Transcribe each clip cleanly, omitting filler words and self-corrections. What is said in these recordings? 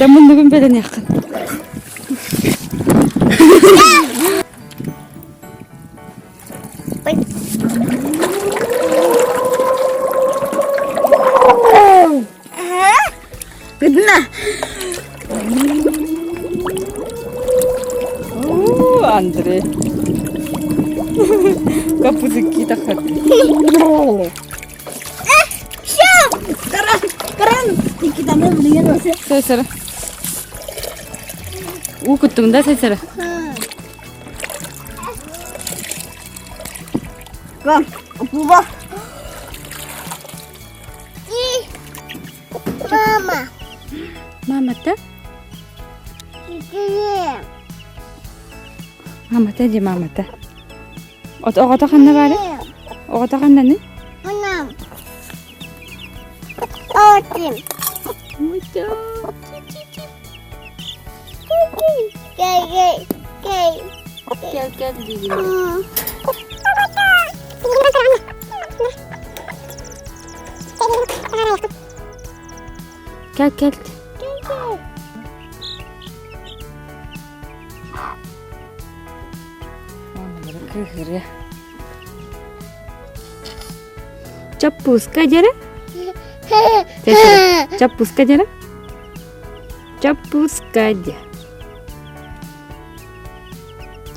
Ben bunu bugün beden yakın. Gidin. Andrei. Kapıcık kita hadi. Keren. Kita ne beliin olsun. Sesara. Kuttuğunda sesara. Kan, bu bak. Mama. Mama da. Mama da mama da. O da kanne bari. O da kanne ne? Anam. Otim. Muda. Gel. Gel diyeyim. Gel. Kır ya. Cappuska jara? Cappuska jara? Cappuska jara.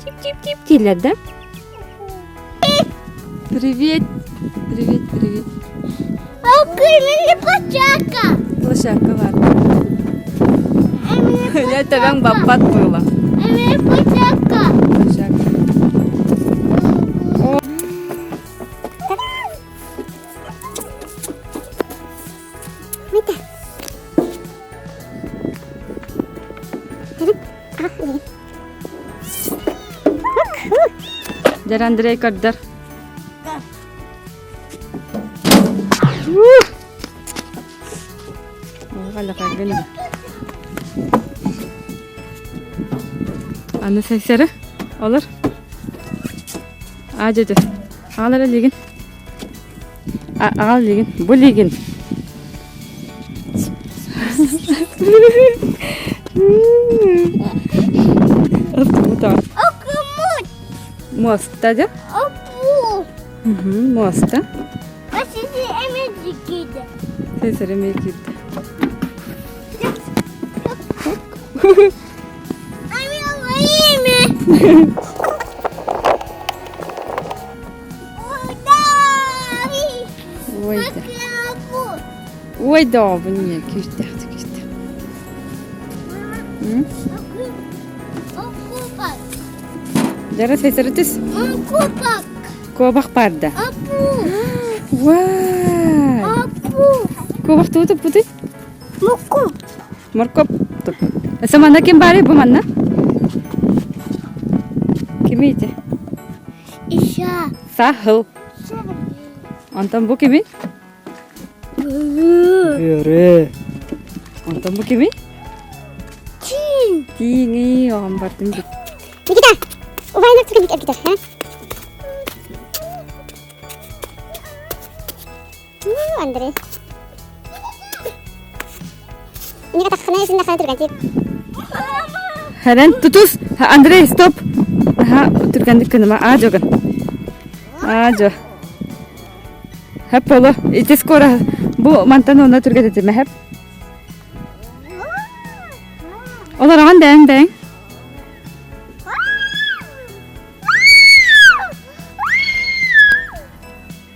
Чип-чип-чип, Тилля, Привет. Окей, площадка. Площадка var. Ya tabii babat böyle. Evet, plощадка. Площадка. Jaran direkt kadar. Hala kagani. Anne sesleri olur. Acıdı. Ağlara ligin. Ağal ligin. Bu ligin. Bu da. Okumut. Mosta da. Opu. Mosta. Sizi emecikiydi. Sesleri mekildi. Anne alayım mı? Ой, да, не, киште. Okupak. Jara sesleri tüs. Okupak. Kobak parda. Apu. Vay. Apu. Kobak tutup bu değil. Muku. Morkop tutup. Samanda kim bari bu manna? Kimiydi? İşa. Sahil. Antam bu kimi? Yürü. Antam bu kimi? Çin. Tini, orang bartın bit. Nikita. Ufaynak tuh kita. Andre. Ini kata kena sih nak terganti. Heren tutus. Ha Andre stop. Ha terganti kenapa? Ajo kan. Ajo. Hep ola. İti skora. Bu mantan ona terganti mi hep? Olar an den.